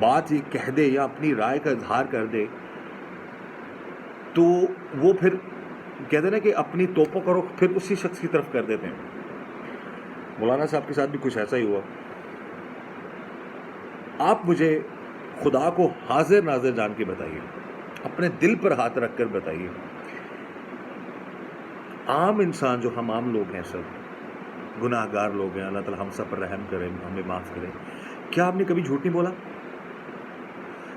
بات یہ کہہ دے یا اپنی رائے کا اظہار کر دے تو وہ پھر کہتے ہیں نا کہ اپنی توپوں کا رخ پھر اسی شخص کی طرف کر دیتے ہیں. مولانا صاحب کے ساتھ بھی کچھ ایسا ہی ہوا. آپ مجھے خدا کو حاضر ناظر جان کے بتائیے, اپنے دل پر ہاتھ رکھ کر بتائیے, عام انسان جو ہم عام لوگ ہیں, سب گناہ گار لوگ ہیں, اللہ تعالیٰ ہم سب پر رحم کرے, ہمیں معاف کرے, کیا ہم نے کبھی جھوٹ نہیں بولا؟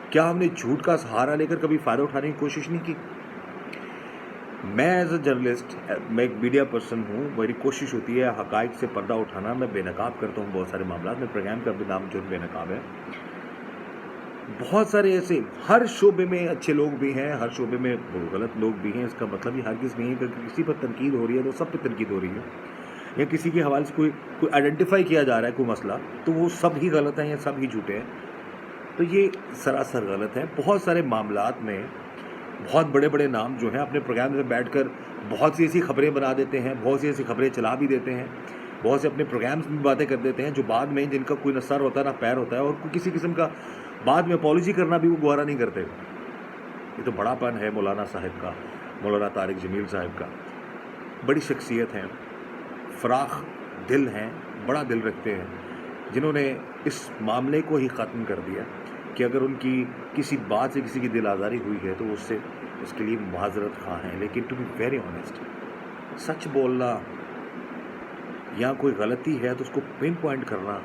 کیا ہم نے جھوٹ کا سہارا لے کر کبھی فائدہ اٹھانے کی کوشش نہیں کی؟ میں ایز اے جرنلسٹ, میں ایک میڈیا پرسن ہوں, میری کوشش ہوتی ہے حقائق سے پردہ اٹھانا. میں بے نقاب کرتا ہوں بہت سارے معاملات. میں پروگرام کا بھی نام جو بے نقاب ہے. بہت سارے ایسے ہر شعبے میں اچھے لوگ بھی ہیں, ہر شعبے میں غلط لوگ بھی ہیں. اس کا مطلب یہ ہرگز نہیں ہے کہ کسی پر تنقید ہو رہی ہے تو سب پہ تنقید ہو رہی ہے, یا کسی کے حوالے سے کوئی آئیڈینٹیفائی کیا جا رہا ہے کوئی مسئلہ تو وہ سب ہی غلط ہیں یا سب ہی جھوٹے ہیں. تو یہ سراسر غلط ہے. بہت سارے معاملات میں بہت بڑے بڑے نام جو ہیں اپنے پروگرام میں بیٹھ کر بہت سی ایسی خبریں بنا دیتے ہیں, بہت سی ایسی خبریں چلا بھی دیتے ہیں, بہت سے اپنے پروگرامز میں باتیں کر دیتے ہیں جو بعد میں جن کا کوئی نہ سر ہوتا ہے نہ پیر ہوتا ہے, اور کوئی کسی قسم کا بعد میں اپالوجی کرنا بھی وہ گوارا نہیں کرتے. یہ تو بڑا پن ہے مولانا صاحب کا, مولانا طارق جمیل صاحب کا. بڑی شخصیت ہیں, فراخ دل ہیں, بڑا دل رکھتے ہیں, جنہوں نے اس معاملے کو ہی ختم کر دیا کہ اگر ان کی کسی بات سے کسی کی دل آزاری ہوئی ہے تو اس کے لیے معذرت خواہ ہیں. لیکن ٹو بی ویری آنیسٹ, سچ بولنا یا کوئی غلطی ہے تو اس کو پن پوائنٹ کرنا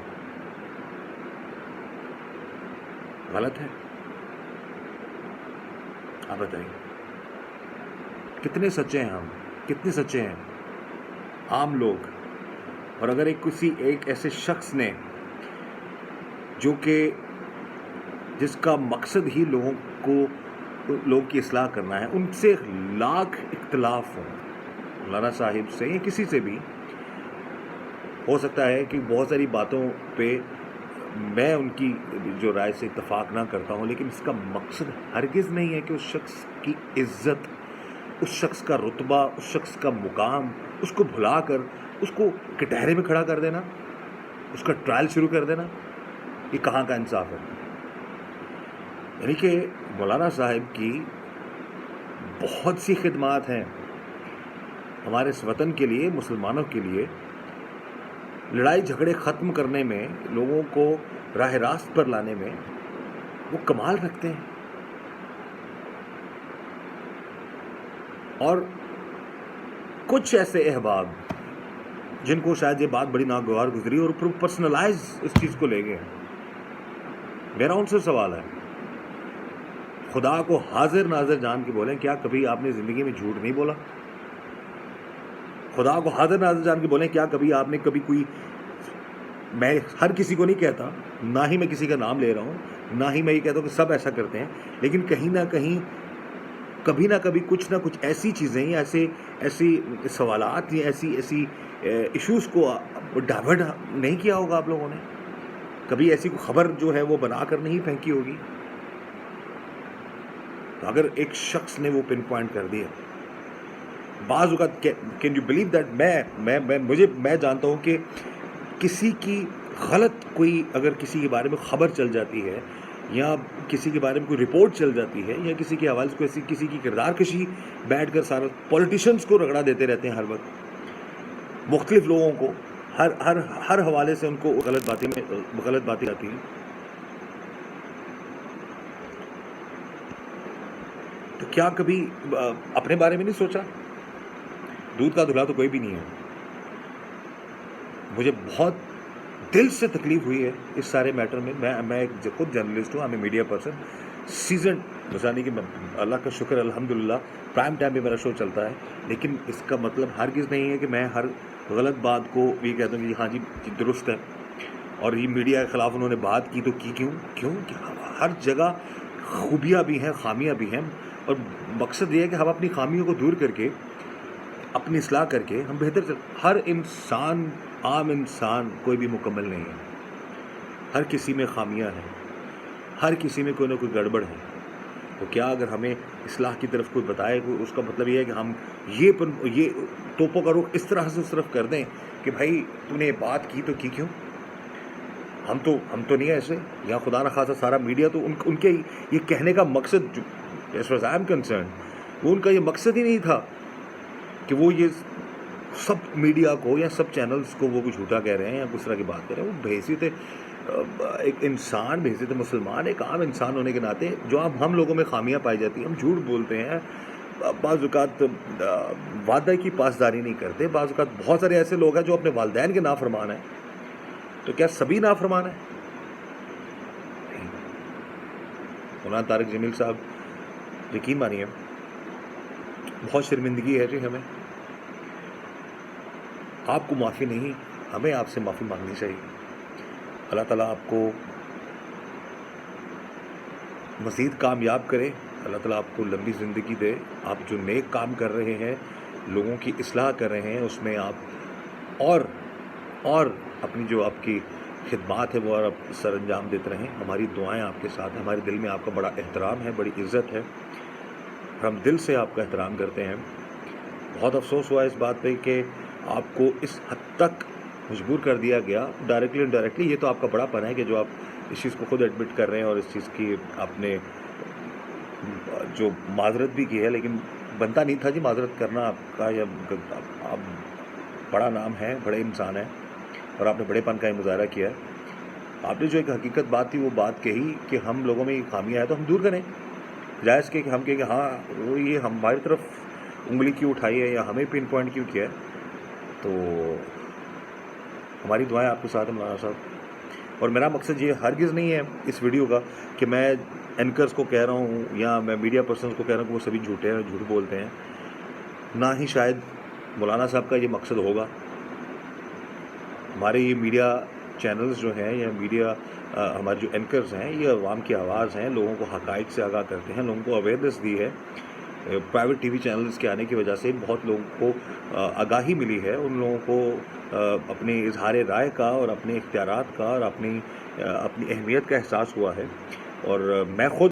غلط ہے. آپ بتائیں کتنے سچے ہیں ہم, کتنے سچے ہیں عام لوگ. اور اگر ایک ایسے شخص نے جو کہ جس کا مقصد ہی لوگوں کی اصلاح کرنا ہے, ان سے لاکھ اختلاف ہوں, مولانا صاحب سے یا کسی سے بھی ہو سکتا ہے کہ بہت ساری باتوں پہ میں ان کی جو رائے سے اتفاق نہ کرتا ہوں, لیکن اس کا مقصد ہرگز نہیں ہے کہ اس شخص کی عزت, اس شخص کا رتبہ, اس شخص کا مقام, اس کو بھلا کر اس کو کٹہرے میں کھڑا کر دینا, اس کا ٹرائل شروع کر دینا. یہ کہاں کا انصاف ہے؟ یعنی کہ مولانا صاحب کی بہت سی خدمات ہیں ہمارے اس وطن کے لیے, مسلمانوں کے لیے. لڑائی جھگڑے ختم کرنے میں, لوگوں کو راہ راست پر لانے میں وہ کمال رکھتے ہیں. اور کچھ ایسے احباب جن کو شاید یہ بات بڑی ناگوار گزری اور پرسنلائز اس چیز کو لے گئے. میرا ان سے سوال ہے, خدا کو حاضر ناظر جان کے بولیں, کیا کبھی آپ نے زندگی میں جھوٹ نہیں بولا؟ خدا کو حاضر ناظر جان کے بولیں, کیا کبھی آپ نے کوئی, میں ہر کسی کو نہیں کہتا, نہ ہی میں کسی کا نام لے رہا ہوں, نہ ہی میں یہ کہتا ہوں کہ سب ایسا کرتے ہیں, لیکن کہیں نہ کہیں کبھی نہ کبھی کچھ نہ کچھ ایسی چیزیں یا ایسی سوالات یا ایسی ایشوز کو ڈائیورٹ نہیں کیا ہوگا آپ لوگوں نے. کبھی ایسی کوئی خبر جو ہے وہ بنا کر نہیں پھینکی ہوگی. تو اگر ایک شخص نے وہ پن پوائنٹ کر دیا, بعض اوقات کین یو بلیو دیٹ, میں جانتا ہوں کہ کسی کی غلط کوئی اگر کسی کے بارے میں خبر چل جاتی ہے یا کسی کے بارے میں کوئی رپورٹ چل جاتی ہے یا کسی کے حوالے سے کسی کی کردار کشی بیٹھ کر سارا پولیٹیشنز کو رگڑا دیتے رہتے ہیں ہر وقت, مختلف لوگوں کو ہر حوالے سے ان کو غلط باتیں آتی ہیں. تو کیا کبھی اپنے بارے میں نہیں سوچا؟ دودھ کا دھلا تو کوئی بھی نہیں ہے. مجھے بہت دل سے تکلیف ہوئی ہے اس سارے میٹر میں. میں ایک خود جرنلسٹ ہوں, میں میڈیا پرسن, سیزن بسانی کہ اللہ کا شکر الحمدللہ پرائم ٹائم پہ میرا شو چلتا ہے, لیکن اس کا مطلب ہرگز نہیں ہے کہ میں ہر غلط بات کو یہ کہتا ہوں کہ ہاں جی درست ہے, اور یہ میڈیا کے خلاف انہوں نے بات کی تو کی کیوں کہ ہر جگہ خوبیاں بھی ہیں, خامیاں بھی ہیں, اور مقصد یہ ہے کہ ہم اپنی خامیوں کو دور کر کے اپنی اصلاح کر کے ہم بہتر ہر انسان, عام انسان کوئی بھی مکمل نہیں ہے, ہر کسی میں خامیاں ہیں, ہر کسی میں کوئی نہ کوئی گڑبڑ ہے. تو کیا اگر ہمیں اصلاح کی طرف کوئی بتائے, اس کا مطلب یہ ہے کہ ہم یہ توپوں کا رخ اس طرح سے اس طرف کر دیں کہ بھائی تو نے یہ بات کی تو کی کیوں؟ ہم تو نہیں ایسے. یا خدا نخواستہ سارا میڈیا تو ان کے یہ کہنے کا مقصد, as far as I am concerned, وہ ان کا یہ مقصد ہی نہیں تھا کہ وہ یہ سب میڈیا کو یا سب چینلز کو وہ کچھ جھوٹا کہہ رہے ہیں یا کس طرح کی بات کر رہے ہیں. وہ بحیثیت ایک انسان, بحیثیت مسلمان, ایک عام انسان ہونے کے ناطے جو اب ہم لوگوں میں خامیاں پائی جاتی ہیں, ہم جھوٹ بولتے ہیں, بعض اوقات وعدہ کی پاسداری نہیں کرتے, بعض اوقات بہت سارے ایسے لوگ ہیں جو اپنے والدین کے نافرمان ہیں. تو کیا سبھی نافرمان ہیں؟ مولانا طارق جمیل صاحب, یقین مانیے بہت شرمندگی ہے جی ہمیں. آپ کو معافی نہیں, ہمیں آپ سے معافی مانگنی چاہیے. اللہ تعالیٰ آپ کو مزید کامیاب کرے, اللہ تعالیٰ آپ کو لمبی زندگی دے. آپ جو نیک کام کر رہے ہیں, لوگوں کی اصلاح کر رہے ہیں, اس میں آپ اور اپنی جو آپ کی خدمات ہے وہ اور آپ سر انجام دیتے رہیں. ہماری دعائیں آپ کے ساتھ ہیں, ہمارے دل میں آپ کا بڑا احترام ہے, بڑی عزت ہے, ہم دل سے آپ کا احترام کرتے ہیں. بہت افسوس ہوا اس بات پہ کہ آپ کو اس حد تک مجبور کر دیا گیا, ڈائریکٹلی انڈائریکٹلی. یہ تو آپ کا بڑا پن ہے کہ جو آپ اس چیز کو خود ایڈمٹ کر رہے ہیں اور اس چیز کی آپ نے جو معذرت بھی کی ہے, لیکن بنتا نہیں تھا جی معذرت کرنا آپ کا. یا آپ بڑا نام ہے, بڑے انسان ہیں اور آپ نے بڑے پن کا یہ مظاہرہ کیا ہے. آپ نے جو ایک حقیقت بات تھی وہ بات کہی کہ ہم لوگوں میں یہ خامیاں ہے تو ہم دور کریں. جائز کہ ہم کہیں کہ ہاں وہ یہ ہماری طرف انگلی کیوں اٹھائی ہے یا ہمیں پن پوائنٹ کیوں کیا ہے. تو ہماری دعائیں آپ کے ساتھ ہیں مولانا صاحب. اور میرا مقصد یہ ہرگز نہیں ہے اس ویڈیو کا کہ میں اینکرز کو کہہ رہا ہوں یا میں میڈیا پرسنز کو کہہ رہا ہوں کہ وہ سبھی جھوٹے ہیں, جھوٹ بولتے ہیں. نہ ہی شاید مولانا صاحب کا یہ مقصد ہوگا. ہمارے یہ میڈیا چینلز جو ہیں یا میڈیا ہمارے جو اینکرز ہیں یہ عوام کی آواز ہیں, لوگوں کو حقائق سے آگاہ کرتے ہیں, لوگوں کو اویئرنیس دی ہے. پرائیویٹ ٹی وی چینلز کے آنے کی وجہ سے بہت لوگوں کو آگاہی ملی ہے, ان لوگوں کو اپنے اظہار رائے کا اور اپنے اختیارات کا اور اپنی اہمیت کا احساس ہوا ہے. اور میں خود